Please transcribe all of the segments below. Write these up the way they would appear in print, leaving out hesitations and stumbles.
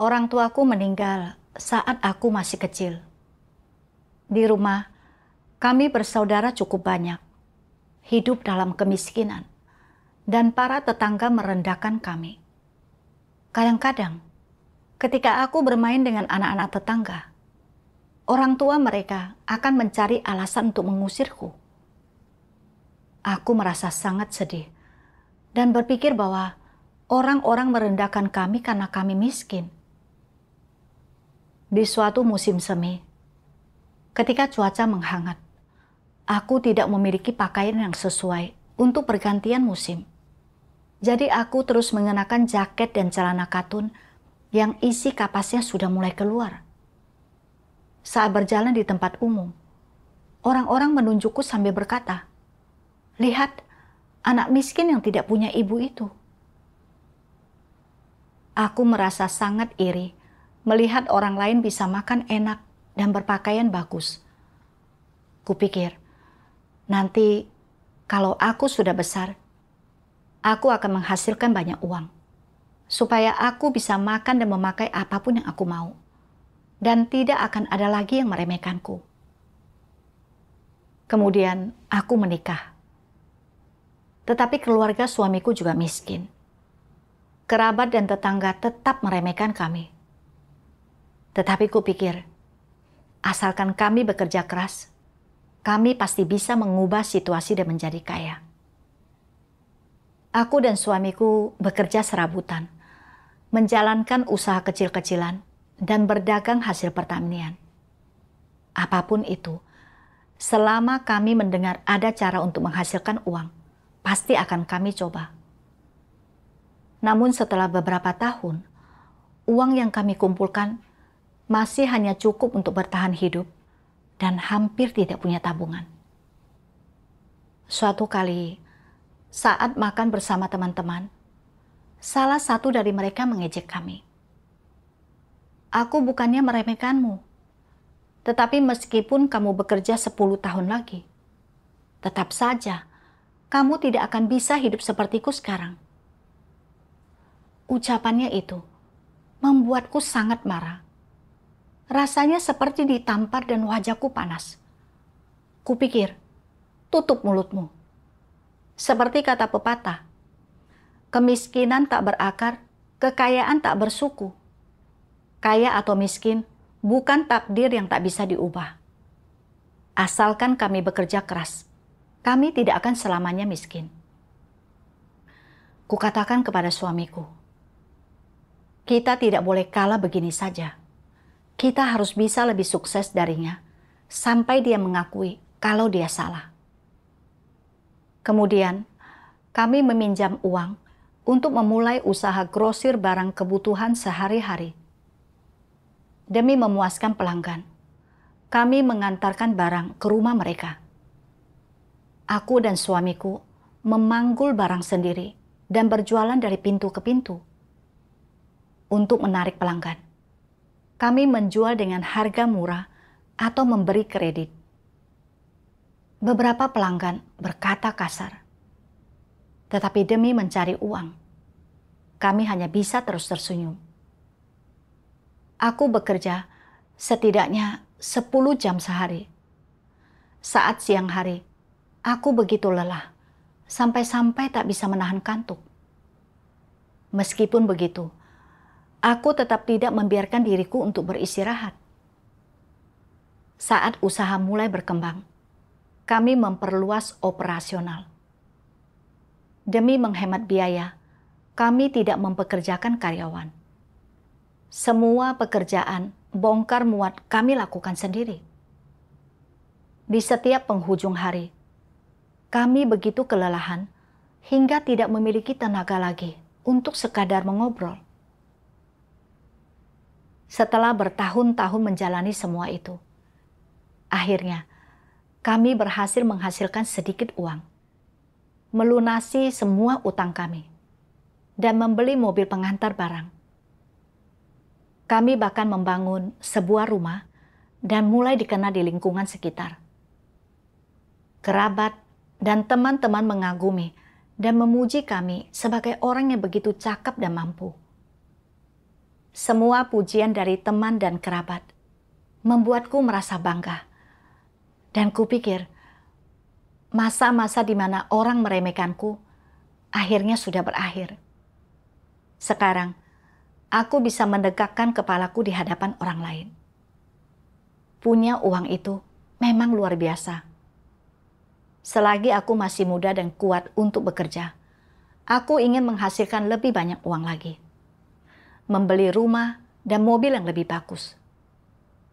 Orang tuaku meninggal saat aku masih kecil. Di rumah, kami bersaudara cukup banyak, hidup dalam kemiskinan, dan para tetangga merendahkan kami. Kadang-kadang, ketika aku bermain dengan anak-anak tetangga, orang tua mereka akan mencari alasan untuk mengusirku. Aku merasa sangat sedih dan berpikir bahwa orang-orang merendahkan kami karena kami miskin. Di suatu musim semi, ketika cuaca menghangat, aku tidak memiliki pakaian yang sesuai untuk pergantian musim. Jadi aku terus mengenakan jaket dan celana katun yang isi kapasnya sudah mulai keluar. Saat berjalan di tempat umum, orang-orang menunjukku sambil berkata, "Lihat, anak miskin yang tidak punya ibu itu." Aku merasa sangat iri melihat orang lain bisa makan enak dan berpakaian bagus. Kupikir, nanti kalau aku sudah besar, aku akan menghasilkan banyak uang, supaya aku bisa makan dan memakai apapun yang aku mau, dan tidak akan ada lagi yang meremehkanku. Kemudian aku menikah. Tetapi keluarga suamiku juga miskin. Kerabat dan tetangga tetap meremehkan kami. Tetapi kupikir, asalkan kami bekerja keras, kami pasti bisa mengubah situasi dan menjadi kaya. Aku dan suamiku bekerja serabutan, menjalankan usaha kecil-kecilan, dan berdagang hasil pertanian. Apapun itu, selama kami mendengar ada cara untuk menghasilkan uang, pasti akan kami coba. Namun setelah beberapa tahun, uang yang kami kumpulkan masih hanya cukup untuk bertahan hidup dan hampir tidak punya tabungan. Suatu kali, saat makan bersama teman-teman, salah satu dari mereka mengejek kami. "Aku bukannya meremehkanmu, tetapi meskipun kamu bekerja 10 tahun lagi, tetap saja kamu tidak akan bisa hidup sepertiku sekarang." Ucapannya itu membuatku sangat marah. Rasanya seperti ditampar dan wajahku panas. Kupikir, tutup mulutmu. Seperti kata pepatah, kemiskinan tak berakar, kekayaan tak bersuku. Kaya atau miskin bukan takdir yang tak bisa diubah. Asalkan kami bekerja keras, kami tidak akan selamanya miskin. Kukatakan kepada suamiku, kita tidak boleh kalah begini saja. Kita harus bisa lebih sukses darinya, sampai dia mengakui kalau dia salah. Kemudian, kami meminjam uang untuk memulai usaha grosir barang kebutuhan sehari-hari. Demi memuaskan pelanggan, kami mengantarkan barang ke rumah mereka. Aku dan suamiku memanggul barang sendiri dan berjualan dari pintu ke pintu. Untuk menarik pelanggan, kami menjual dengan harga murah atau memberi kredit. Beberapa pelanggan berkata kasar, tetapi demi mencari uang, kami hanya bisa terus tersenyum. Aku bekerja setidaknya 10 jam sehari. Saat siang hari, aku begitu lelah, sampai-sampai tak bisa menahan kantuk. Meskipun begitu, aku tetap tidak membiarkan diriku untuk beristirahat. Saat usaha mulai berkembang, kami memperluas operasional. Demi menghemat biaya, kami tidak mempekerjakan karyawan. Semua pekerjaan bongkar muat kami lakukan sendiri. Di setiap penghujung hari, kami begitu kelelahan hingga tidak memiliki tenaga lagi untuk sekadar mengobrol. Setelah bertahun-tahun menjalani semua itu, akhirnya kami berhasil menghasilkan sedikit uang, melunasi semua utang kami, dan membeli mobil pengantar barang. Kami bahkan membangun sebuah rumah dan mulai dikenal di lingkungan sekitar. Kerabat dan teman-teman mengagumi dan memuji kami sebagai orang yang begitu cakap dan mampu. Semua pujian dari teman dan kerabat membuatku merasa bangga. Dan kupikir, masa-masa di mana orang meremehkanku akhirnya sudah berakhir. Sekarang, aku bisa mendegakkan kepalaku di hadapan orang lain. Punya uang itu memang luar biasa. Selagi aku masih muda dan kuat untuk bekerja, aku ingin menghasilkan lebih banyak uang lagi. Membeli rumah dan mobil yang lebih bagus,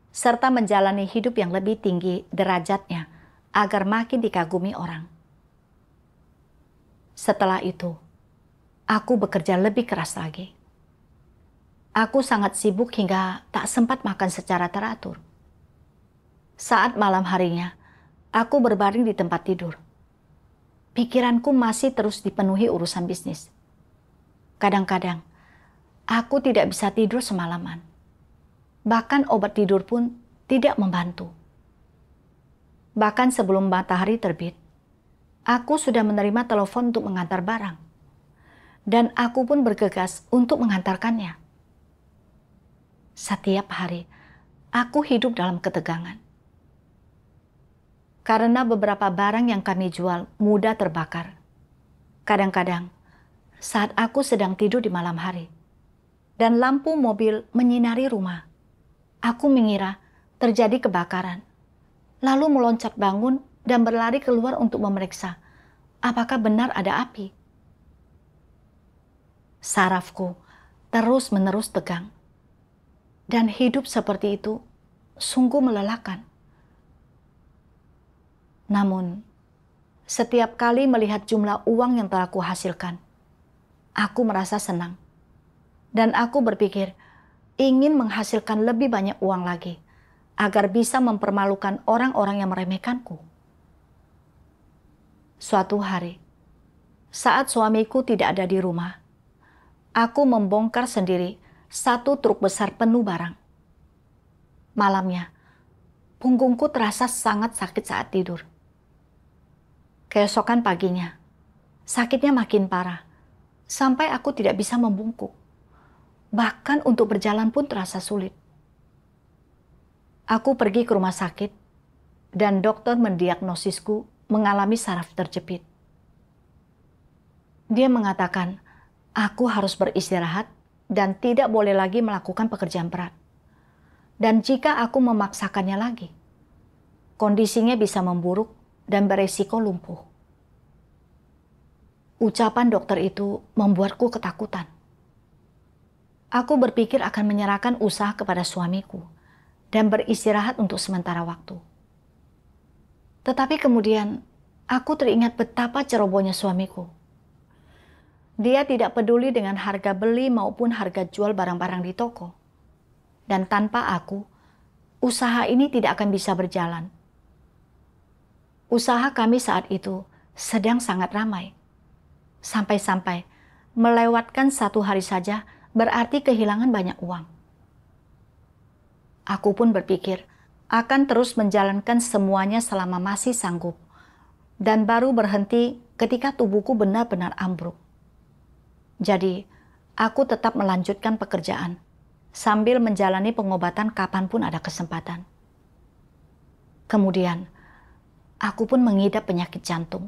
serta menjalani hidup yang lebih tinggi derajatnya agar makin dikagumi orang. Setelah itu, aku bekerja lebih keras lagi. Aku sangat sibuk hingga tak sempat makan secara teratur. Saat malam harinya, aku berbaring di tempat tidur. Pikiranku masih terus dipenuhi urusan bisnis. Kadang-kadang, aku tidak bisa tidur semalaman. Bahkan obat tidur pun tidak membantu. Bahkan sebelum matahari terbit, aku sudah menerima telepon untuk mengantar barang. Dan aku pun bergegas untuk mengantarkannya. Setiap hari, aku hidup dalam ketegangan. Karena beberapa barang yang kami jual mudah terbakar. Kadang-kadang, saat aku sedang tidur di malam hari, dan lampu mobil menyinari rumah, aku mengira terjadi kebakaran, lalu meloncat bangun dan berlari keluar untuk memeriksa apakah benar ada api. Sarafku terus-menerus tegang, dan hidup seperti itu sungguh melelahkan. Namun, setiap kali melihat jumlah uang yang telah kuhasilkan, aku merasa senang. Dan aku berpikir ingin menghasilkan lebih banyak uang lagi agar bisa mempermalukan orang-orang yang meremehkanku. Suatu hari, saat suamiku tidak ada di rumah, aku membongkar sendiri satu truk besar penuh barang. Malamnya, punggungku terasa sangat sakit saat tidur. Keesokan paginya, sakitnya makin parah, sampai aku tidak bisa membungkuk. Bahkan untuk berjalan pun terasa sulit. Aku pergi ke rumah sakit, dan dokter mendiagnosisku mengalami saraf terjepit. Dia mengatakan, aku harus beristirahat dan tidak boleh lagi melakukan pekerjaan berat. Dan jika aku memaksakannya lagi, kondisinya bisa memburuk dan beresiko lumpuh. Ucapan dokter itu membuatku ketakutan. Aku berpikir akan menyerahkan usaha kepada suamiku dan beristirahat untuk sementara waktu. Tetapi kemudian aku teringat betapa cerobohnya suamiku. Dia tidak peduli dengan harga beli maupun harga jual barang-barang di toko. Dan tanpa aku, usaha ini tidak akan bisa berjalan. Usaha kami saat itu sedang sangat ramai. Sampai-sampai melewatkan satu hari saja berarti kehilangan banyak uang. Aku pun berpikir akan terus menjalankan semuanya selama masih sanggup, dan baru berhenti ketika tubuhku benar-benar ambruk. Jadi, aku tetap melanjutkan pekerjaan sambil menjalani pengobatan kapanpun ada kesempatan. Kemudian, aku pun mengidap penyakit jantung,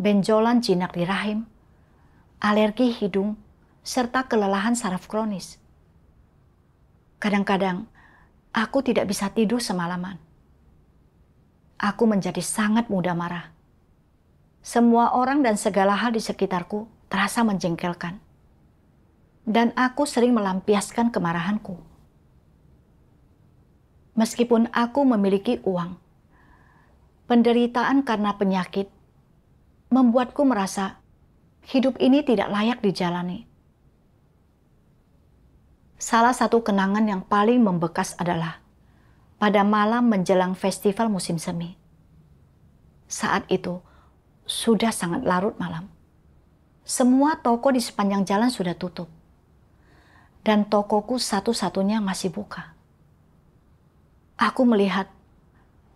benjolan jinak di rahim, alergi hidung, serta kelelahan saraf kronis. Kadang-kadang, aku tidak bisa tidur semalaman. Aku menjadi sangat mudah marah. Semua orang dan segala hal di sekitarku terasa menjengkelkan. Dan aku sering melampiaskan kemarahanku. Meskipun aku memiliki uang, penderitaan karena penyakit membuatku merasa hidup ini tidak layak dijalani. Salah satu kenangan yang paling membekas adalah pada malam menjelang festival musim semi. Saat itu sudah sangat larut malam. Semua toko di sepanjang jalan sudah tutup. Dan tokoku satu-satunya masih buka. Aku melihat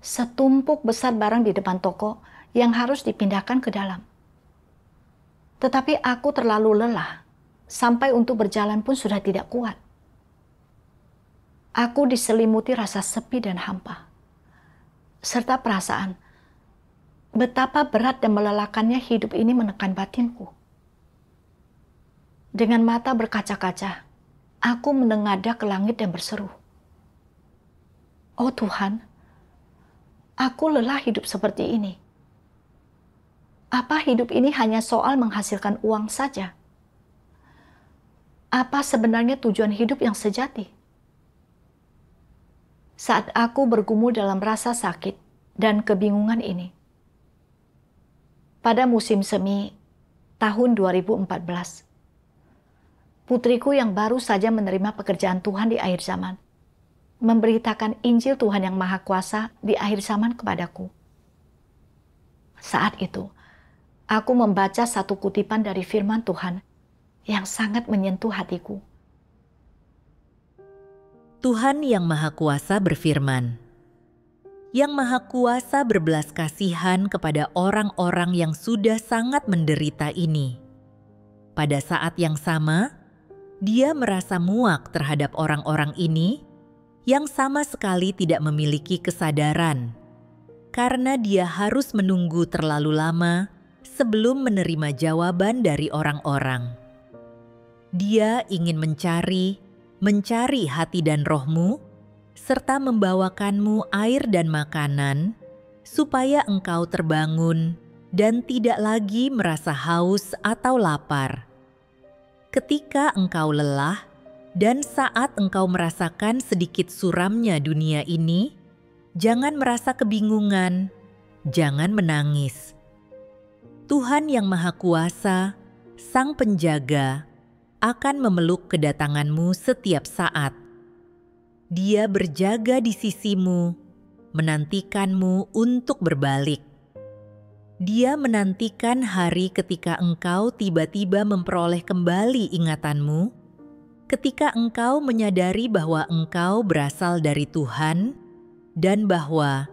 setumpuk besar barang di depan toko yang harus dipindahkan ke dalam. Tetapi aku terlalu lelah, sampai untuk berjalan pun sudah tidak kuat. aku diselimuti rasa sepi dan hampa, serta perasaan betapa berat dan melelahkannya hidup ini menekan batinku. Dengan mata berkaca-kaca, aku menengadah ke langit dan berseru, "Oh Tuhan, aku lelah hidup seperti ini. Apa hidup ini hanya soal menghasilkan uang saja? Apa sebenarnya tujuan hidup yang sejati?" Saat aku bergumul dalam rasa sakit dan kebingungan ini, pada musim semi tahun 2014, putriku yang baru saja menerima pekerjaan Tuhan di akhir zaman, memberitakan Injil Tuhan yang Maha Kuasa di akhir zaman kepadaku. Saat itu, aku membaca satu kutipan dari firman Tuhan yang sangat menyentuh hatiku. Tuhan yang Maha Kuasa berfirman, "Yang Maha Kuasa berbelas kasihan kepada orang-orang yang sudah sangat menderita ini. Pada saat yang sama, Dia merasa muak terhadap orang-orang ini yang sama sekali tidak memiliki kesadaran, karena Dia harus menunggu terlalu lama sebelum menerima jawaban dari orang-orang. Dia ingin mencari hati dan rohmu, serta membawakanmu air dan makanan, supaya engkau terbangun dan tidak lagi merasa haus atau lapar. Ketika engkau lelah, dan saat engkau merasakan sedikit suramnya dunia ini, jangan merasa kebingungan, jangan menangis. Tuhan yang Maha Kuasa, Sang Penjaga, akan memeluk kedatanganmu setiap saat. Dia berjaga di sisimu, menantikanmu untuk berbalik. Dia menantikan hari ketika engkau tiba-tiba memperoleh kembali ingatanmu, ketika engkau menyadari bahwa engkau berasal dari Tuhan, dan bahwa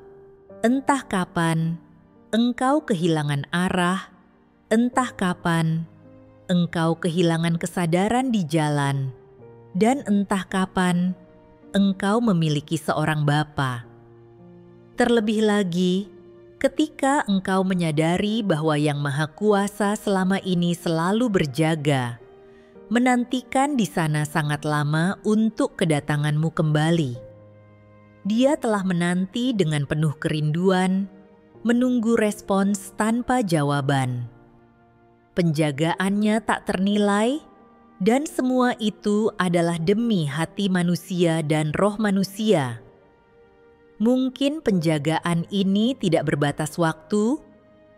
entah kapan engkau kehilangan arah, entah kapan engkau kehilangan kesadaran di jalan, dan entah kapan engkau memiliki seorang bapa. Terlebih lagi, ketika engkau menyadari bahwa Yang Maha Kuasa selama ini selalu berjaga, menantikan di sana sangat lama untuk kedatanganmu kembali. Dia telah menanti dengan penuh kerinduan, menunggu respons tanpa jawaban. Penjagaannya tak ternilai, dan semua itu adalah demi hati manusia dan roh manusia. Mungkin penjagaan ini tidak berbatas waktu,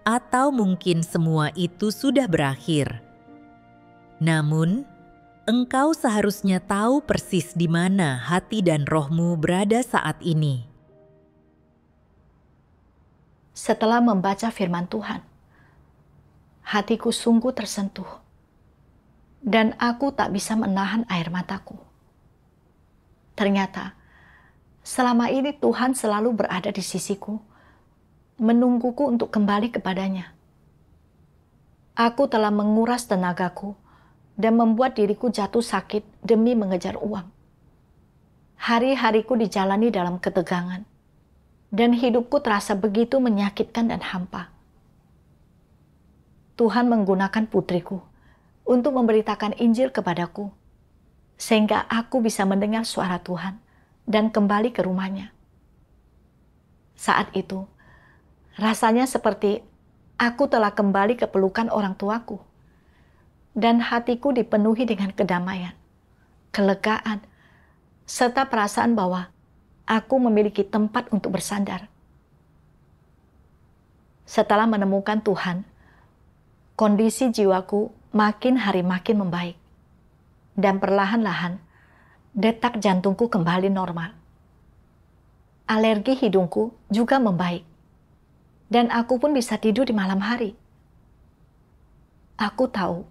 atau mungkin semua itu sudah berakhir. Namun, engkau seharusnya tahu persis di mana hati dan rohmu berada saat ini. Setelah membaca firman Tuhan, hatiku sungguh tersentuh, dan aku tak bisa menahan air mataku. Ternyata, selama ini Tuhan selalu berada di sisiku, menungguku untuk kembali kepadanya. Aku telah menguras tenagaku dan membuat diriku jatuh sakit demi mengejar uang. Hari-hariku dijalani dalam ketegangan, dan hidupku terasa begitu menyakitkan dan hampa. Tuhan menggunakan putriku untuk memberitakan Injil kepadaku, sehingga aku bisa mendengar suara Tuhan dan kembali ke rumahnya. Saat itu, rasanya seperti aku telah kembali ke pelukan orang tuaku, dan hatiku dipenuhi dengan kedamaian, kelegaan, serta perasaan bahwa aku memiliki tempat untuk bersandar. Setelah menemukan Tuhan, kondisi jiwaku makin hari makin membaik, dan perlahan-lahan detak jantungku kembali normal. Alergi hidungku juga membaik, dan aku pun bisa tidur di malam hari. Aku tahu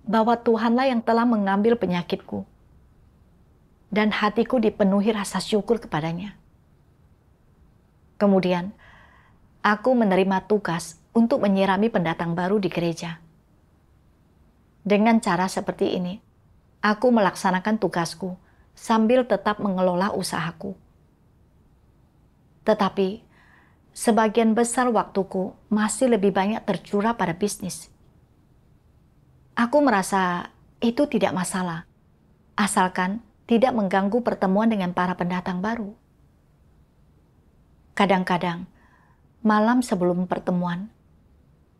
bahwa Tuhanlah yang telah mengambil penyakitku, dan hatiku dipenuhi rasa syukur kepadanya. Kemudian, aku menerima tugas untuk menyirami pendatang baru di gereja. Dengan cara seperti ini, aku melaksanakan tugasku sambil tetap mengelola usahaku. Tetapi, sebagian besar waktuku masih lebih banyak tercurah pada bisnis. Aku merasa itu tidak masalah, asalkan tidak mengganggu pertemuan dengan para pendatang baru. Kadang-kadang, malam sebelum pertemuan,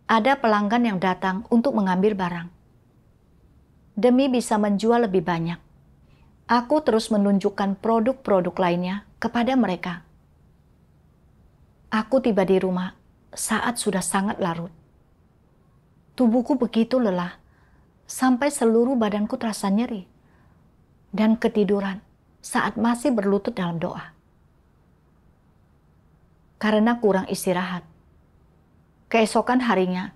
ada pelanggan yang datang untuk mengambil barang. Demi bisa menjual lebih banyak, aku terus menunjukkan produk-produk lainnya kepada mereka. Aku tiba di rumah saat sudah sangat larut. Tubuhku begitu lelah, sampai seluruh badanku terasa nyeri, dan ketiduran saat masih berlutut dalam doa. Karena kurang istirahat, keesokan harinya,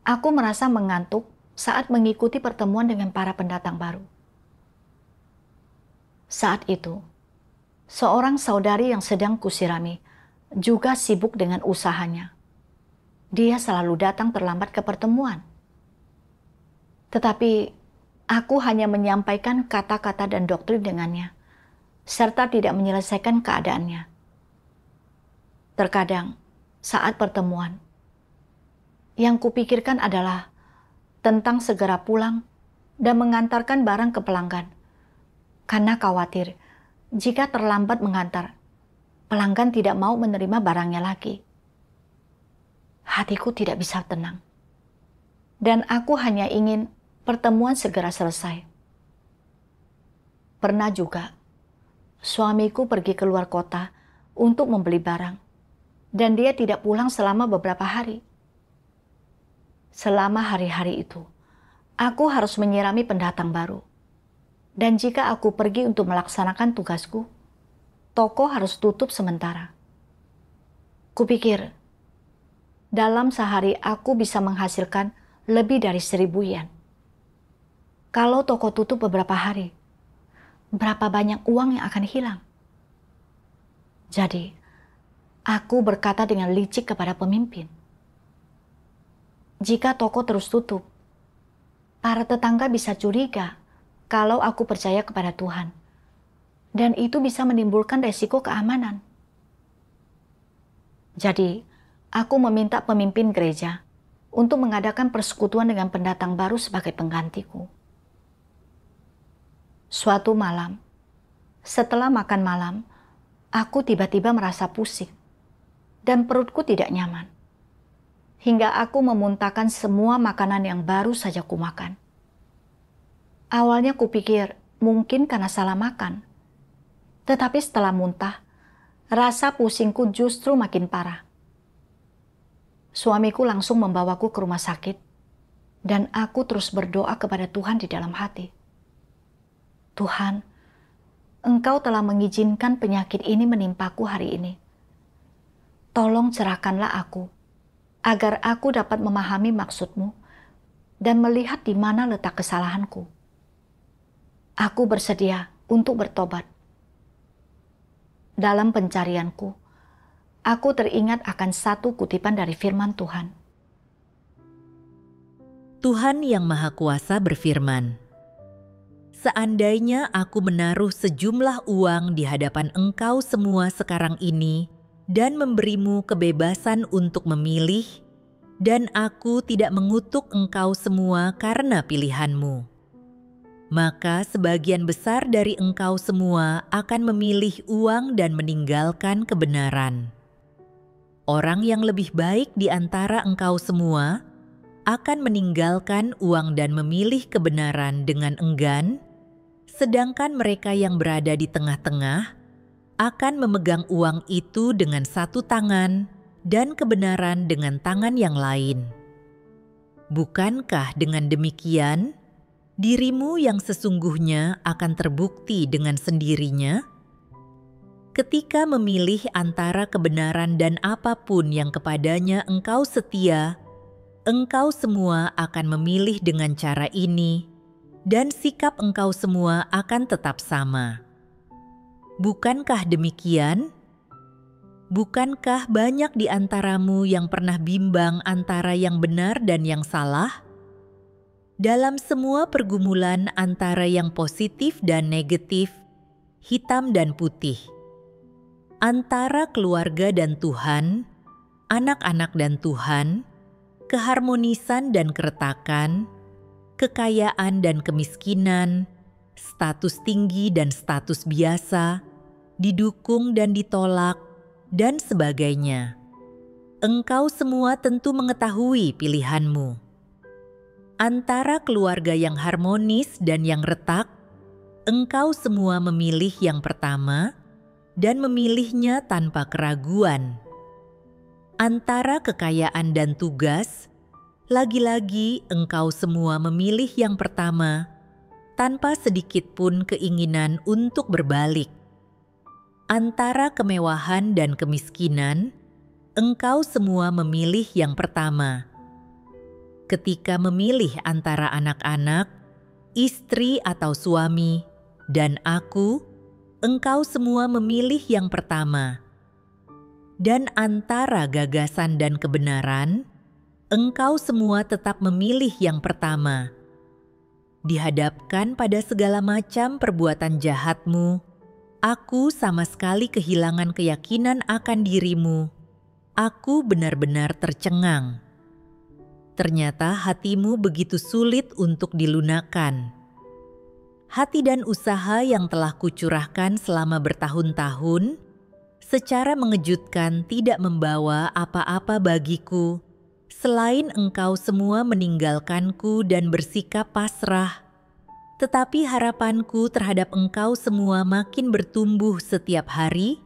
aku merasa mengantuk saat mengikuti pertemuan dengan para pendatang baru. Saat itu, seorang saudari yang sedang kusirami juga sibuk dengan usahanya. Dia selalu datang terlambat ke pertemuan. Tetapi, aku hanya menyampaikan kata-kata dan doktrin dengannya, serta tidak menyelesaikan keadaannya. Terkadang, saat pertemuan, yang kupikirkan adalah tentang segera pulang dan mengantarkan barang ke pelanggan. Karena khawatir, jika terlambat mengantar, pelanggan tidak mau menerima barangnya lagi. Hatiku tidak bisa tenang. Dan aku hanya ingin pertemuan segera selesai. Pernah juga, suamiku pergi keluar kota untuk membeli barang, dan dia tidak pulang selama beberapa hari. Selama hari-hari itu, aku harus menyirami pendatang baru. Dan jika aku pergi untuk melaksanakan tugasku, toko harus tutup sementara. Kupikir, dalam sehari aku bisa menghasilkan lebih dari 1.000 yen. Kalau toko tutup beberapa hari, berapa banyak uang yang akan hilang? Jadi, aku berkata dengan licik kepada pemimpin, jika toko terus tutup, para tetangga bisa curiga kalau aku percaya kepada Tuhan. Dan itu bisa menimbulkan resiko keamanan. Jadi, aku meminta pemimpin gereja untuk mengadakan persekutuan dengan pendatang baru sebagai penggantiku. Suatu malam, setelah makan malam, aku tiba-tiba merasa pusing dan perutku tidak nyaman. Hingga aku memuntahkan semua makanan yang baru saja kumakan. Awalnya kupikir mungkin karena salah makan. Tetapi setelah muntah, rasa pusingku justru makin parah. Suamiku langsung membawaku ke rumah sakit, dan aku terus berdoa kepada Tuhan di dalam hati. Tuhan, Engkau telah mengizinkan penyakit ini menimpaku hari ini. Tolong cerahkanlah aku, agar aku dapat memahami maksud-Mu dan melihat di mana letak kesalahanku. Aku bersedia untuk bertobat. Dalam pencarianku, aku teringat akan satu kutipan dari firman Tuhan. Tuhan Yang Maha Kuasa berfirman, "Seandainya aku menaruh sejumlah uang di hadapan engkau semua sekarang ini dan memberimu kebebasan untuk memilih, dan aku tidak mengutuk engkau semua karena pilihanmu, maka sebagian besar dari engkau semua akan memilih uang dan meninggalkan kebenaran. Orang yang lebih baik di antara engkau semua akan meninggalkan uang dan memilih kebenaran dengan enggan, sedangkan mereka yang berada di tengah-tengah akan memegang uang itu dengan satu tangan dan kebenaran dengan tangan yang lain. Bukankah dengan demikian, dirimu yang sesungguhnya akan terbukti dengan sendirinya? Ketika memilih antara kebenaran dan apapun yang kepadanya engkau setia, engkau semua akan memilih dengan cara ini, dan sikap engkau semua akan tetap sama. Bukankah demikian? Bukankah banyak di antaramu yang pernah bimbang antara yang benar dan yang salah? Dalam semua pergumulan antara yang positif dan negatif, hitam dan putih. Antara keluarga dan Tuhan, anak-anak dan Tuhan, keharmonisan dan keretakan, kekayaan dan kemiskinan, status tinggi dan status biasa, didukung dan ditolak, dan sebagainya. Engkau semua tentu mengetahui pilihanmu. Antara keluarga yang harmonis dan yang retak, engkau semua memilih yang pertama dan memilihnya tanpa keraguan. Antara kekayaan dan tugas, lagi-lagi engkau semua memilih yang pertama tanpa sedikit pun keinginan untuk berbalik. Antara kemewahan dan kemiskinan, engkau semua memilih yang pertama. Ketika memilih antara anak-anak, istri atau suami, dan aku, engkau semua memilih yang pertama. Dan antara gagasan dan kebenaran, engkau semua tetap memilih yang pertama. Dihadapkan pada segala macam perbuatan jahatmu, aku sama sekali kehilangan keyakinan akan dirimu. Aku benar-benar tercengang. Ternyata hatimu begitu sulit untuk dilunakkan. Hati dan usaha yang telah kucurahkan selama bertahun-tahun, secara mengejutkan tidak membawa apa-apa bagiku, selain engkau semua meninggalkanku dan bersikap pasrah. Tetapi harapanku terhadap engkau semua makin bertumbuh setiap hari,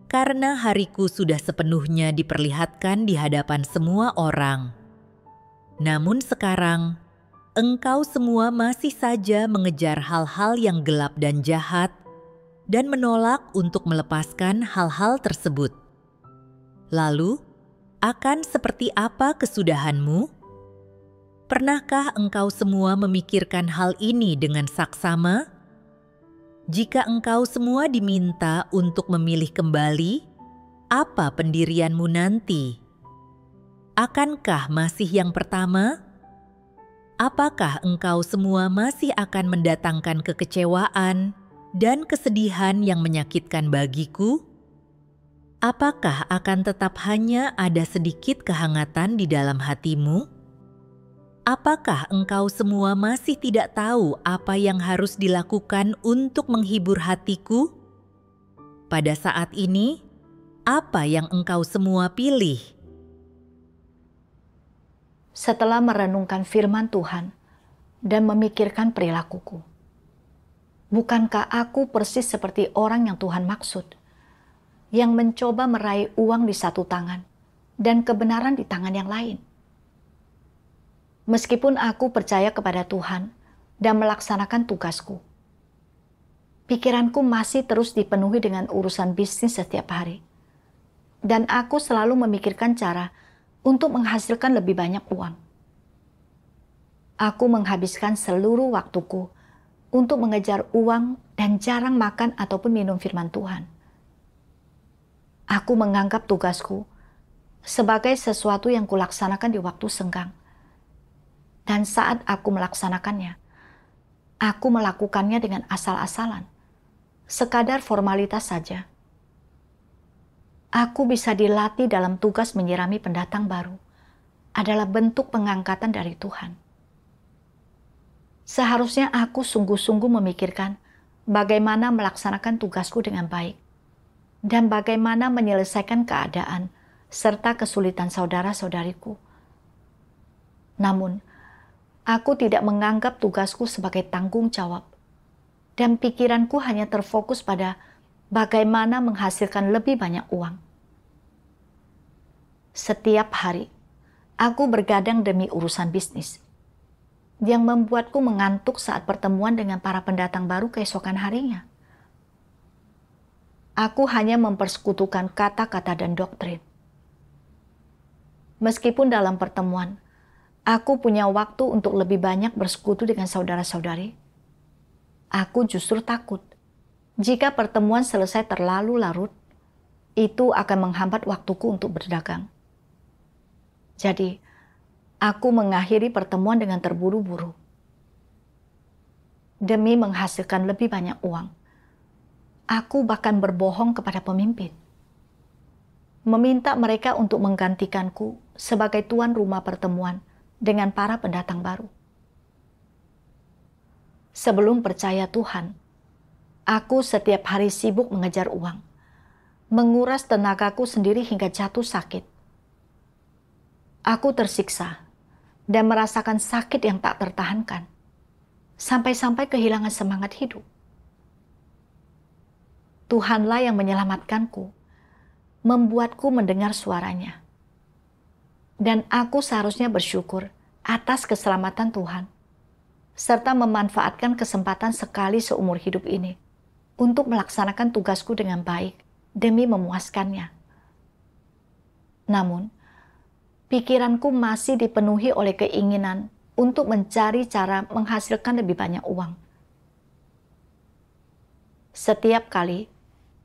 karena hariku sudah sepenuhnya diperlihatkan di hadapan semua orang. Namun sekarang, engkau semua masih saja mengejar hal-hal yang gelap dan jahat dan menolak untuk melepaskan hal-hal tersebut. Lalu, akan seperti apa kesudahanmu? Pernahkah engkau semua memikirkan hal ini dengan saksama? Jika engkau semua diminta untuk memilih kembali, apa pendirianmu nanti? Akankah masih yang pertama? Apakah engkau semua masih akan mendatangkan kekecewaan dan kesedihan yang menyakitkan bagiku? Apakah akan tetap hanya ada sedikit kehangatan di dalam hatimu? Apakah engkau semua masih tidak tahu apa yang harus dilakukan untuk menghibur hatiku? Pada saat ini, apa yang engkau semua pilih? Setelah merenungkan firman Tuhan dan memikirkan perilakuku, bukankah aku persis seperti orang yang Tuhan maksud, yang mencoba meraih uang di satu tangan dan kebenaran di tangan yang lain? Meskipun aku percaya kepada Tuhan dan melaksanakan tugasku, pikiranku masih terus dipenuhi dengan urusan bisnis setiap hari. Dan aku selalu memikirkan cara untuk menghasilkan lebih banyak uang. Aku menghabiskan seluruh waktuku untuk mengejar uang dan jarang makan ataupun minum firman Tuhan. Aku menganggap tugasku sebagai sesuatu yang kulaksanakan di waktu senggang. Dan saat aku melaksanakannya, aku melakukannya dengan asal-asalan, sekadar formalitas saja. Aku bisa dilatih dalam tugas menyirami pendatang baru, adalah bentuk pengangkatan dari Tuhan. Seharusnya aku sungguh-sungguh memikirkan bagaimana melaksanakan tugasku dengan baik, dan bagaimana menyelesaikan keadaan serta kesulitan saudara-saudariku. Namun, aku tidak menganggap tugasku sebagai tanggung jawab, dan pikiranku hanya terfokus pada bagaimana menghasilkan lebih banyak uang. Setiap hari, aku bergadang demi urusan bisnis, yang membuatku mengantuk saat pertemuan dengan para pendatang baru keesokan harinya. Aku hanya mempersekutukan kata-kata dan doktrin. Meskipun dalam pertemuan, aku punya waktu untuk lebih banyak bersekutu dengan saudara-saudari, aku justru takut jika pertemuan selesai terlalu larut, itu akan menghambat waktuku untuk berdagang. Jadi, aku mengakhiri pertemuan dengan terburu-buru. Demi menghasilkan lebih banyak uang, Aku bahkan berbohong kepada pemimpin, meminta mereka untuk menggantikanku sebagai tuan rumah pertemuan dengan para pendatang baru. Sebelum percaya Tuhan, aku setiap hari sibuk mengejar uang, menguras tenagaku sendiri hingga jatuh sakit. Aku tersiksa dan merasakan sakit yang tak tertahankan, sampai-sampai kehilangan semangat hidup. Tuhanlah yang menyelamatkanku, membuatku mendengar suaranya. Dan aku seharusnya bersyukur atas keselamatan Tuhan, serta memanfaatkan kesempatan sekali seumur hidup ini untuk melaksanakan tugasku dengan baik demi memuaskannya. Namun, pikiranku masih dipenuhi oleh keinginan untuk mencari cara menghasilkan lebih banyak uang. Setiap kali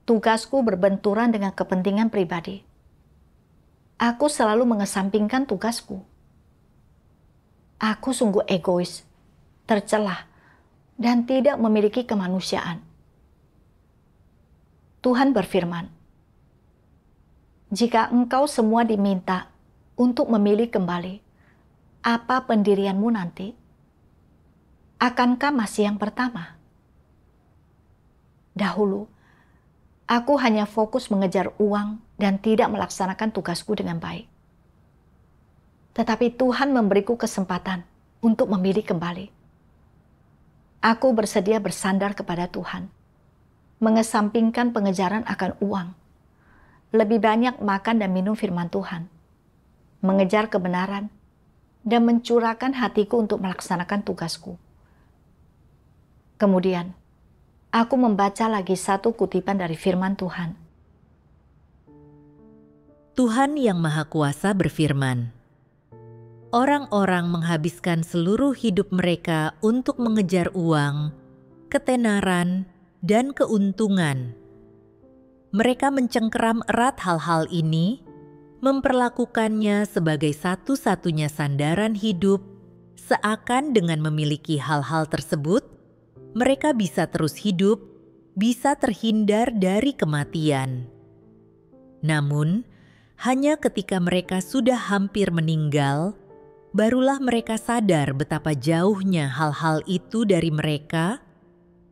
tugasku berbenturan dengan kepentingan pribadi, aku selalu mengesampingkan tugasku. Aku sungguh egois, tercelah, dan tidak memiliki kemanusiaan. Tuhan berfirman, "Jika engkau semua diminta untuk memilih kembali apa pendirianmu nanti, akankah masih yang pertama? Dahulu, aku hanya fokus mengejar uang dan tidak melaksanakan tugasku dengan baik. Tetapi Tuhan memberiku kesempatan untuk memilih kembali. Aku bersedia bersandar kepada Tuhan, mengesampingkan pengejaran akan uang, lebih banyak makan dan minum firman Tuhan, mengejar kebenaran, dan mencurahkan hatiku untuk melaksanakan tugasku." Kemudian, aku membaca lagi satu kutipan dari firman Tuhan. Tuhan Yang Maha Kuasa berfirman, "Orang-orang menghabiskan seluruh hidup mereka untuk mengejar uang, ketenaran, dan keuntungan. Mereka mencengkeram erat hal-hal ini, memperlakukannya sebagai satu-satunya sandaran hidup, seakan dengan memiliki hal-hal tersebut, mereka bisa terus hidup, bisa terhindar dari kematian. Namun, hanya ketika mereka sudah hampir meninggal, barulah mereka sadar betapa jauhnya hal-hal itu dari mereka,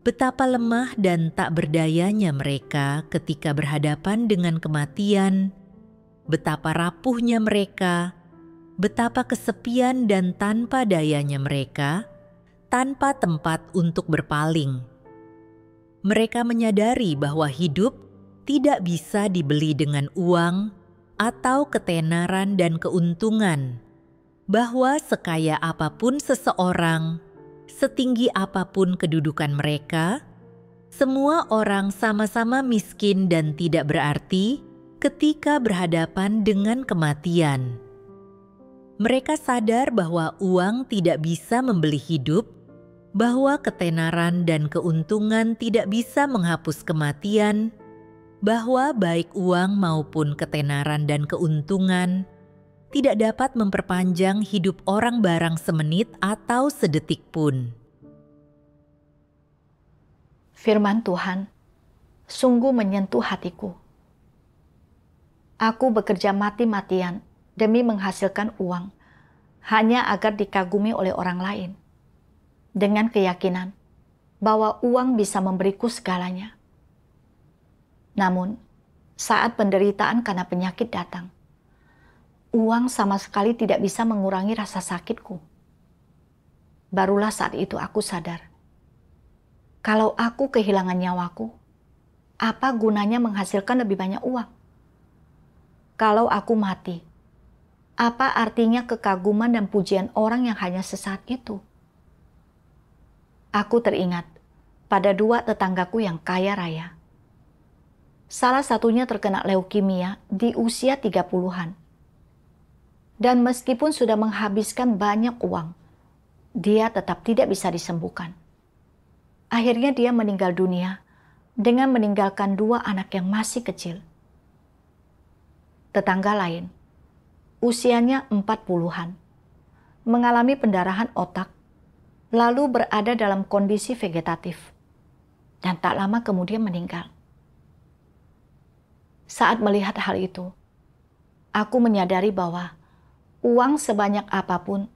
betapa lemah dan tak berdayanya mereka ketika berhadapan dengan kematian, betapa rapuhnya mereka, betapa kesepian dan tanpa dayanya mereka, tanpa tempat untuk berpaling. Mereka menyadari bahwa hidup tidak bisa dibeli dengan uang atau ketenaran dan keuntungan, bahwa sekaya apapun seseorang, setinggi apapun kedudukan mereka, semua orang sama-sama miskin dan tidak berarti ketika berhadapan dengan kematian. Mereka sadar bahwa uang tidak bisa membeli hidup, bahwa ketenaran dan keuntungan tidak bisa menghapus kematian, bahwa baik uang maupun ketenaran dan keuntungan tidak dapat memperpanjang hidup orang barang semenit atau sedetik pun." Firman Tuhan sungguh menyentuh hatiku. Aku bekerja mati-matian demi menghasilkan uang hanya agar dikagumi oleh orang lain, dengan keyakinan bahwa uang bisa memberiku segalanya. Namun, saat penderitaan karena penyakit datang, uang sama sekali tidak bisa mengurangi rasa sakitku. Barulah saat itu aku sadar, kalau aku kehilangan nyawaku, apa gunanya menghasilkan lebih banyak uang? Kalau aku mati, apa artinya kekaguman dan pujian orang yang hanya sesaat itu? Aku teringat pada dua tetanggaku yang kaya raya. Salah satunya terkena leukemia di usia 30-an. Dan meskipun sudah menghabiskan banyak uang, dia tetap tidak bisa disembuhkan. Akhirnya dia meninggal dunia dengan meninggalkan dua anak yang masih kecil. Tetangga lain, usianya 40-an, mengalami pendarahan otak, lalu berada dalam kondisi vegetatif, dan tak lama kemudian meninggal. Saat melihat hal itu, aku menyadari bahwa uang sebanyak apapun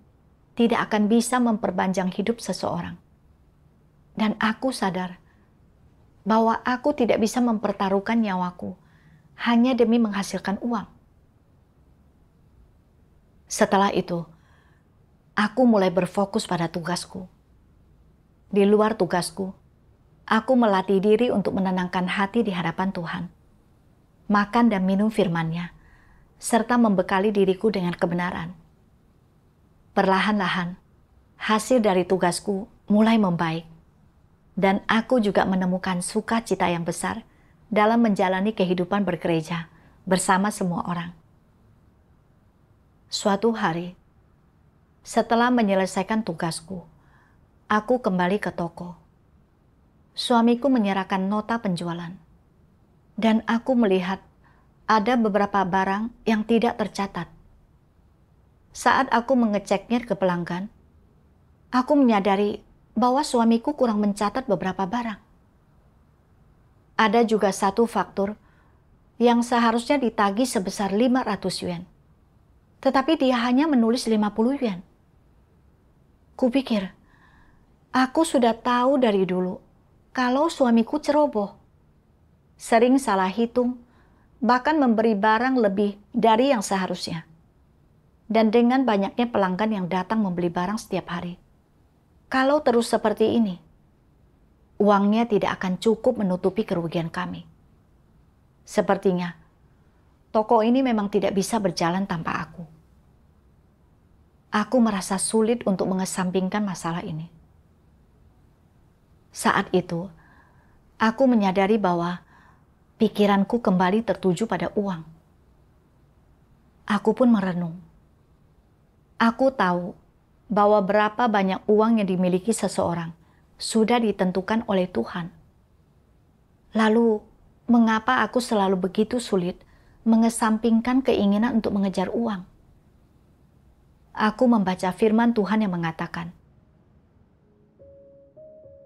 tidak akan bisa memperpanjang hidup seseorang. Dan aku sadar bahwa aku tidak bisa mempertaruhkan nyawaku hanya demi menghasilkan uang. Setelah itu, aku mulai berfokus pada tugasku. Di luar tugasku, aku melatih diri untuk menenangkan hati di hadapan Tuhan, makan dan minum firman-Nya, serta membekali diriku dengan kebenaran. Perlahan-lahan, hasil dari tugasku mulai membaik, dan aku juga menemukan sukacita yang besar dalam menjalani kehidupan bergereja bersama semua orang. Suatu hari, setelah menyelesaikan tugasku, aku kembali ke toko. Suamiku menyerahkan nota penjualan, dan aku melihat ada beberapa barang yang tidak tercatat. Saat aku mengeceknya ke pelanggan, aku menyadari bahwa suamiku kurang mencatat beberapa barang. Ada juga satu faktur yang seharusnya ditagih sebesar 500 yuan. Tetapi dia hanya menulis 50 yuan. Kupikir, aku sudah tahu dari dulu kalau suamiku ceroboh. Sering salah hitung, bahkan memberi barang lebih dari yang seharusnya. Dan dengan banyaknya pelanggan yang datang membeli barang setiap hari, kalau terus seperti ini, uangnya tidak akan cukup menutupi kerugian kami. Sepertinya, toko ini memang tidak bisa berjalan tanpa aku. Aku merasa sulit untuk mengesampingkan masalah ini. Saat itu, aku menyadari bahwa pikiranku kembali tertuju pada uang. Aku pun merenung. Aku tahu bahwa berapa banyak uang yang dimiliki seseorang sudah ditentukan oleh Tuhan. Lalu, mengapa aku selalu begitu sulit mengesampingkan keinginan untuk mengejar uang? Aku membaca firman Tuhan yang mengatakan,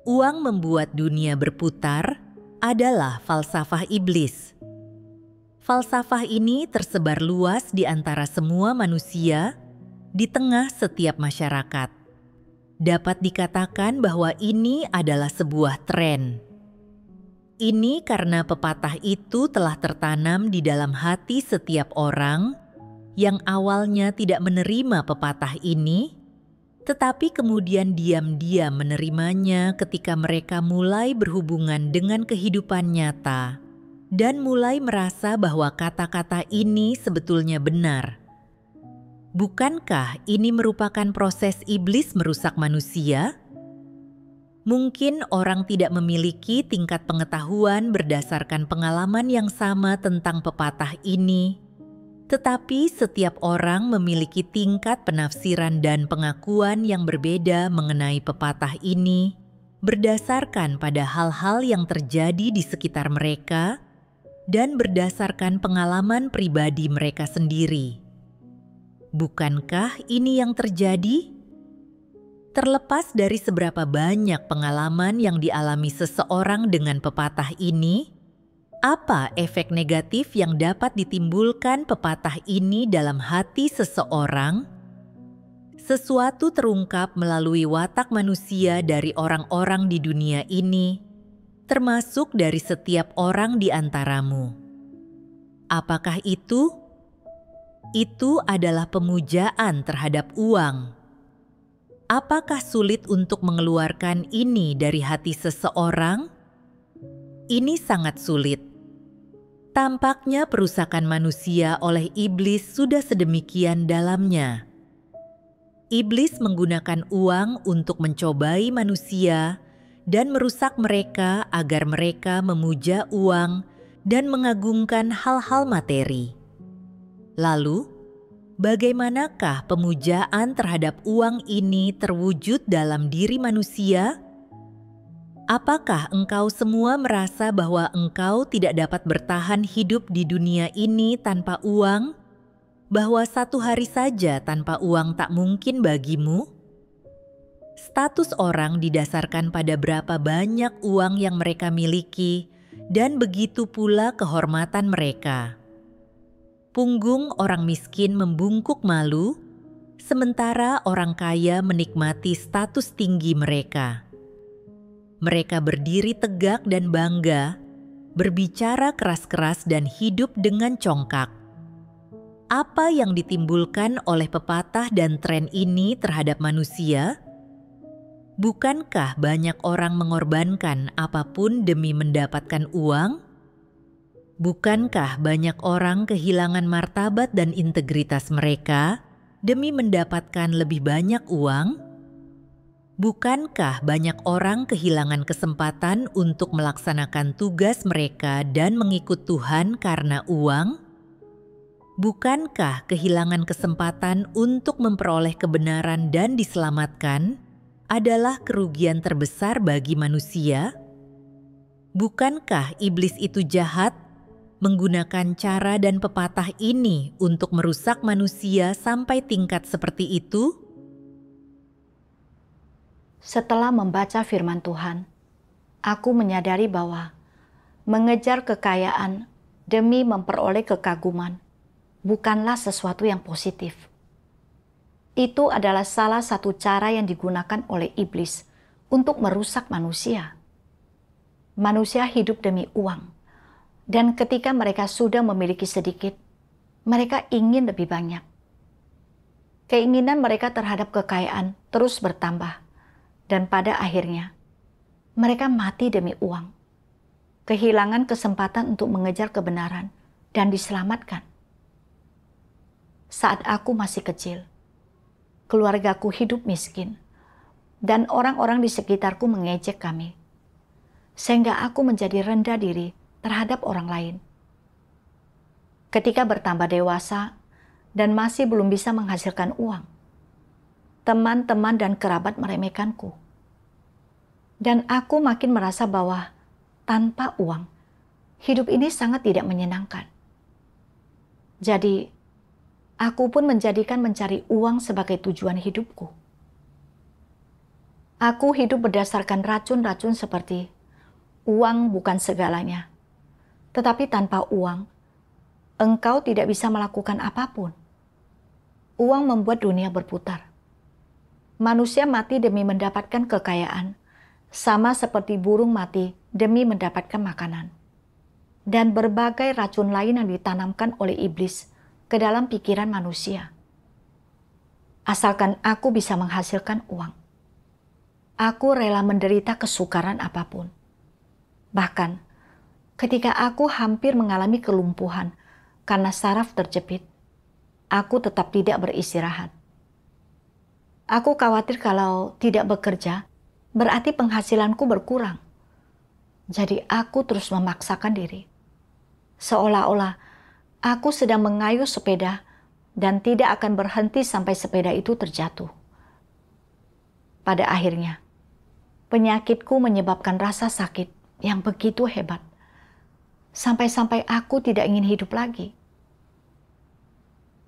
uang membuat dunia berputar adalah falsafah iblis. Falsafah ini tersebar luas di antara semua manusia di tengah setiap masyarakat. Dapat dikatakan bahwa ini adalah sebuah tren. Ini karena pepatah itu telah tertanam di dalam hati setiap orang yang awalnya tidak menerima pepatah ini, tetapi kemudian diam-diam menerimanya ketika mereka mulai berhubungan dengan kehidupan nyata dan mulai merasa bahwa kata-kata ini sebetulnya benar. Bukankah ini merupakan proses iblis merusak manusia? Mungkin orang tidak memiliki tingkat pengetahuan berdasarkan pengalaman yang sama tentang pepatah ini, tetapi setiap orang memiliki tingkat penafsiran dan pengakuan yang berbeda mengenai pepatah ini berdasarkan pada hal-hal yang terjadi di sekitar mereka dan berdasarkan pengalaman pribadi mereka sendiri. Bukankah ini yang terjadi? Terlepas dari seberapa banyak pengalaman yang dialami seseorang dengan pepatah ini, apa efek negatif yang dapat ditimbulkan pepatah ini dalam hati seseorang? Sesuatu terungkap melalui watak manusia dari orang-orang di dunia ini, termasuk dari setiap orang di antaramu. Apakah itu? Itu adalah pemujaan terhadap uang. Apakah sulit untuk mengeluarkan ini dari hati seseorang? Ini sangat sulit. Tampaknya perusakan manusia oleh iblis sudah sedemikian dalamnya. Iblis menggunakan uang untuk mencobai manusia dan merusak mereka agar mereka memuja uang dan mengagungkan hal-hal materi. Lalu, bagaimanakah pemujaan terhadap uang ini terwujud dalam diri manusia? Apakah engkau semua merasa bahwa engkau tidak dapat bertahan hidup di dunia ini tanpa uang? Bahwa satu hari saja tanpa uang tak mungkin bagimu? Status orang didasarkan pada berapa banyak uang yang mereka miliki dan begitu pula kehormatan mereka. Punggung orang miskin membungkuk malu, sementara orang kaya menikmati status tinggi mereka. Mereka berdiri tegak dan bangga, berbicara keras-keras dan hidup dengan congkak. Apa yang ditimbulkan oleh pepatah dan tren ini terhadap manusia? Bukankah banyak orang mengorbankan apapun demi mendapatkan uang? Bukankah banyak orang kehilangan martabat dan integritas mereka demi mendapatkan lebih banyak uang? Bukankah banyak orang kehilangan kesempatan untuk melaksanakan tugas mereka dan mengikut Tuhan karena uang? Bukankah kehilangan kesempatan untuk memperoleh kebenaran dan diselamatkan adalah kerugian terbesar bagi manusia? Bukankah iblis itu jahat, menggunakan cara dan pepatah ini untuk merusak manusia sampai tingkat seperti itu? Setelah membaca firman Tuhan, aku menyadari bahwa mengejar kekayaan demi memperoleh kekaguman bukanlah sesuatu yang positif. Itu adalah salah satu cara yang digunakan oleh iblis untuk merusak manusia. Manusia hidup demi uang. Dan ketika mereka sudah memiliki sedikit, mereka ingin lebih banyak. Keinginan mereka terhadap kekayaan terus bertambah, dan pada akhirnya mereka mati demi uang, kehilangan kesempatan untuk mengejar kebenaran dan diselamatkan. Saat aku masih kecil, keluargaku hidup miskin, dan orang-orang di sekitarku mengejek kami, sehingga aku menjadi rendah diri terhadap orang lain. Ketika bertambah dewasa dan masih belum bisa menghasilkan uang, teman-teman dan kerabat meremehkanku. Dan aku makin merasa bahwa tanpa uang, hidup ini sangat tidak menyenangkan. Jadi, aku pun menjadikan mencari uang sebagai tujuan hidupku. Aku hidup berdasarkan racun-racun seperti uang bukan segalanya. Tetapi tanpa uang, engkau tidak bisa melakukan apapun. Uang membuat dunia berputar. Manusia mati demi mendapatkan kekayaan, sama seperti burung mati demi mendapatkan makanan. Dan berbagai racun lain yang ditanamkan oleh iblis ke dalam pikiran manusia. Asalkan aku bisa menghasilkan uang, aku rela menderita kesukaran apapun. Bahkan, ketika aku hampir mengalami kelumpuhan karena saraf terjepit, aku tetap tidak beristirahat. Aku khawatir kalau tidak bekerja, berarti penghasilanku berkurang. Jadi aku terus memaksakan diri. Seolah-olah aku sedang mengayuh sepeda dan tidak akan berhenti sampai sepeda itu terjatuh. Pada akhirnya, penyakitku menyebabkan rasa sakit yang begitu hebat. Sampai-sampai aku tidak ingin hidup lagi.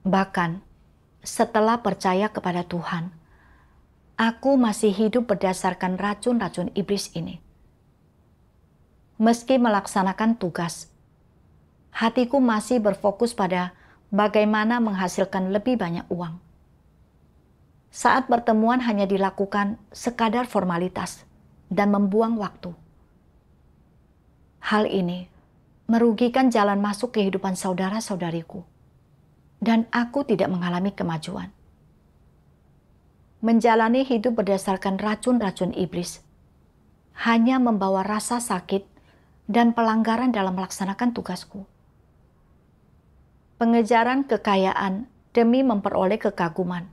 Bahkan setelah percaya kepada Tuhan, aku masih hidup berdasarkan racun-racun iblis ini. Meski melaksanakan tugas, hatiku masih berfokus pada bagaimana menghasilkan lebih banyak uang. Saat pertemuan hanya dilakukan sekadar formalitas dan membuang waktu. Hal ini merugikan jalan masuk kehidupan saudara-saudariku, dan aku tidak mengalami kemajuan. Menjalani hidup berdasarkan racun-racun iblis hanya membawa rasa sakit dan pelanggaran dalam melaksanakan tugasku. Pengejaran kekayaan demi memperoleh kekaguman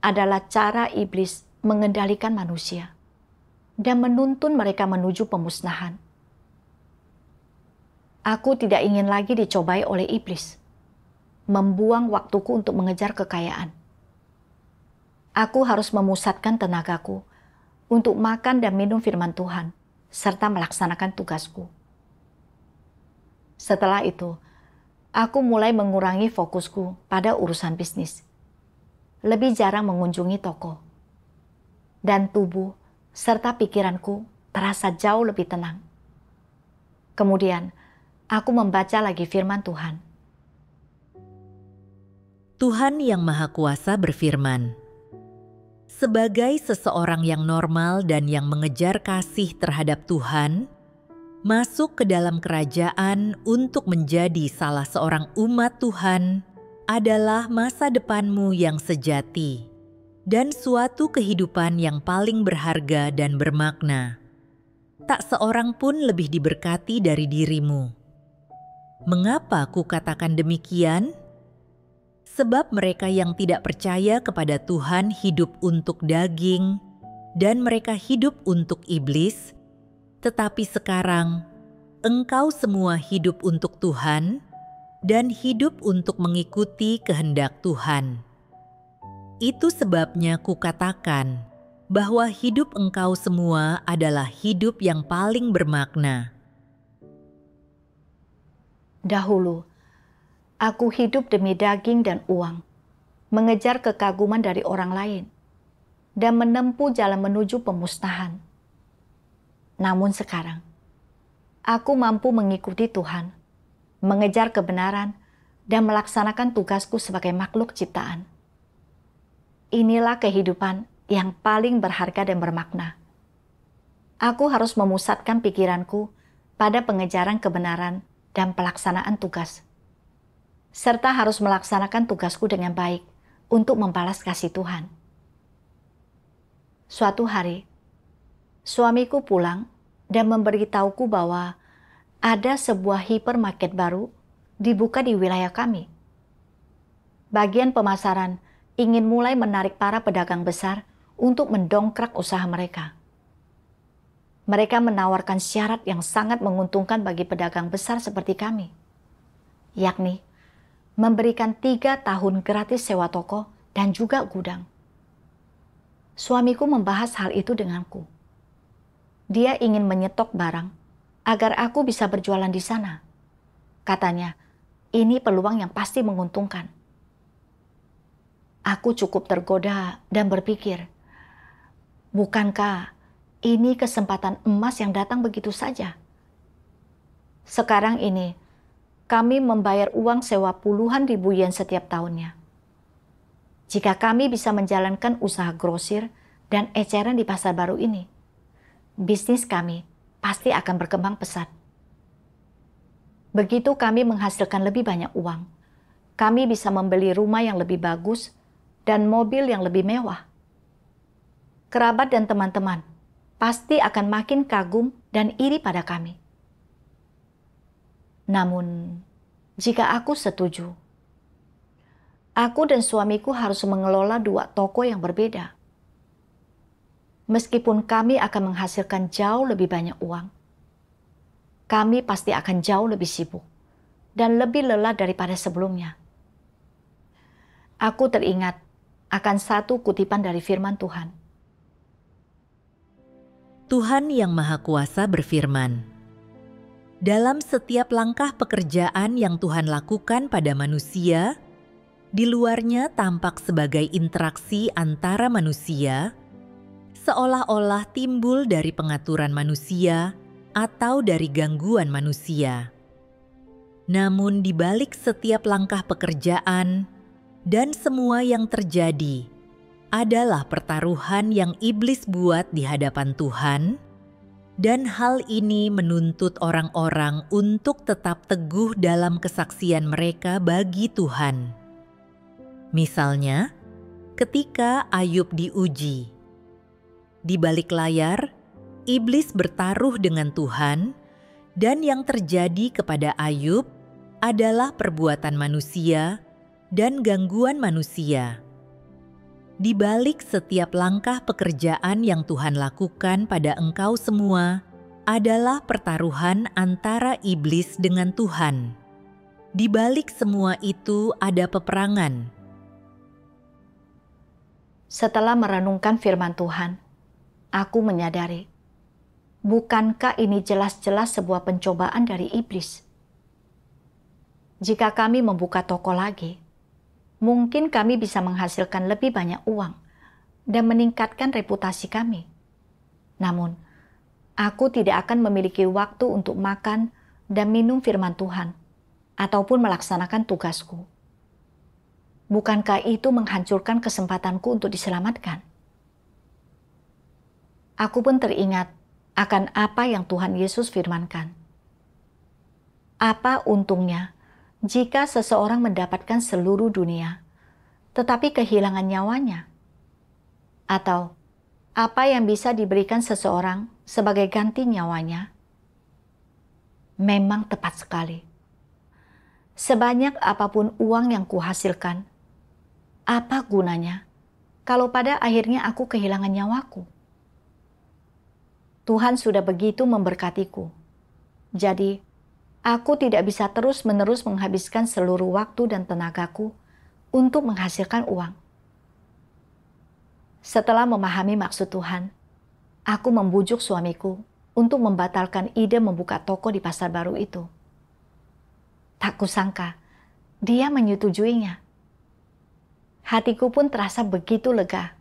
adalah cara iblis mengendalikan manusia dan menuntun mereka menuju pemusnahan. Aku tidak ingin lagi dicobai oleh iblis, membuang waktuku untuk mengejar kekayaan. Aku harus memusatkan tenagaku untuk makan dan minum firman Tuhan, serta melaksanakan tugasku. Setelah itu, aku mulai mengurangi fokusku pada urusan bisnis. Lebih jarang mengunjungi toko. Dan tubuh serta pikiranku terasa jauh lebih tenang. Kemudian, aku membaca lagi firman Tuhan. Tuhan Yang Maha Kuasa berfirman, sebagai seseorang yang normal dan yang mengejar kasih terhadap Tuhan, masuk ke dalam kerajaan untuk menjadi salah seorang umat Tuhan adalah masa depanmu yang sejati dan suatu kehidupan yang paling berharga dan bermakna. Tak seorang pun lebih diberkati dari dirimu. Mengapa kukatakan demikian? Sebab mereka yang tidak percaya kepada Tuhan hidup untuk daging, dan mereka hidup untuk iblis. Tetapi sekarang, engkau semua hidup untuk Tuhan, dan hidup untuk mengikuti kehendak Tuhan. Itu sebabnya kukatakan bahwa hidup engkau semua adalah hidup yang paling bermakna. Dahulu, aku hidup demi daging dan uang, mengejar kekaguman dari orang lain, dan menempuh jalan menuju pemusnahan. Namun sekarang, aku mampu mengikuti Tuhan, mengejar kebenaran, dan melaksanakan tugasku sebagai makhluk ciptaan. Inilah kehidupan yang paling berharga dan bermakna. Aku harus memusatkan pikiranku pada pengejaran kebenaran dan pelaksanaan tugas, serta harus melaksanakan tugasku dengan baik untuk membalas kasih Tuhan. Suatu hari, suamiku pulang dan memberitahuku bahwa ada sebuah hipermarket baru dibuka di wilayah kami. Bagian pemasaran ingin mulai menarik para pedagang besar untuk mendongkrak usaha mereka. Mereka menawarkan syarat yang sangat menguntungkan bagi pedagang besar seperti kami, yakni memberikan 3 tahun gratis sewa toko dan juga gudang. Suamiku membahas hal itu denganku. Dia ingin menyetok barang agar aku bisa berjualan di sana. Katanya, ini peluang yang pasti menguntungkan. Aku cukup tergoda dan berpikir, bukankah ini kesempatan emas yang datang begitu saja? Sekarang ini, kami membayar uang sewa puluhan ribu yen setiap tahunnya. Jika kami bisa menjalankan usaha grosir dan eceran di pasar baru ini, bisnis kami pasti akan berkembang pesat. Begitu kami menghasilkan lebih banyak uang, kami bisa membeli rumah yang lebih bagus dan mobil yang lebih mewah. Kerabat dan teman-teman pasti akan makin kagum dan iri pada kami. Namun, jika aku setuju, aku dan suamiku harus mengelola 2 toko yang berbeda. Meskipun kami akan menghasilkan jauh lebih banyak uang, kami pasti akan jauh lebih sibuk dan lebih lelah daripada sebelumnya. Aku teringat akan satu kutipan dari firman Tuhan. Tuhan Yang Maha Kuasa berfirman, dalam setiap langkah pekerjaan yang Tuhan lakukan pada manusia, di luarnya tampak sebagai interaksi antara manusia, seolah-olah timbul dari pengaturan manusia atau dari gangguan manusia. Namun di balik setiap langkah pekerjaan dan semua yang terjadi adalah pertaruhan yang iblis buat di hadapan Tuhan, dan hal ini menuntut orang-orang untuk tetap teguh dalam kesaksian mereka bagi Tuhan. Misalnya, ketika Ayub diuji, di balik layar, iblis bertaruh dengan Tuhan, dan yang terjadi kepada Ayub adalah perbuatan manusia dan gangguan manusia. Di balik setiap langkah pekerjaan yang Tuhan lakukan pada engkau semua adalah pertaruhan antara iblis dengan Tuhan. Di balik semua itu ada peperangan. Setelah merenungkan firman Tuhan, aku menyadari, bukankah ini jelas-jelas sebuah pencobaan dari iblis? Jika kami membuka toko lagi, mungkin kami bisa menghasilkan lebih banyak uang dan meningkatkan reputasi kami. Namun, aku tidak akan memiliki waktu untuk makan, dan minum firman Tuhan, ataupun melaksanakan tugasku. Bukankah itu menghancurkan kesempatanku untuk diselamatkan? Aku pun teringat akan apa yang Tuhan Yesus firmankan. Apa untungnya jika seseorang mendapatkan seluruh dunia, tetapi kehilangan nyawanya? Atau apa yang bisa diberikan seseorang sebagai ganti nyawanya? Memang tepat sekali. Sebanyak apapun uang yang kuhasilkan, apa gunanya kalau pada akhirnya aku kehilangan nyawaku? Tuhan sudah begitu memberkatiku. Jadi, aku tidak bisa terus-menerus menghabiskan seluruh waktu dan tenagaku untuk menghasilkan uang. Setelah memahami maksud Tuhan, aku membujuk suamiku untuk membatalkan ide membuka toko di pasar baru itu. Tak kusangka, dia menyetujuinya. Hatiku pun terasa begitu lega.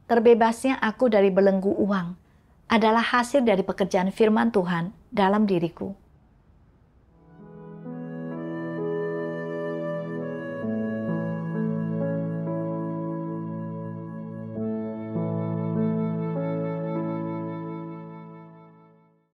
Terbebasnya aku dari belenggu uang adalah hasil dari pekerjaan firman Tuhan dalam diriku.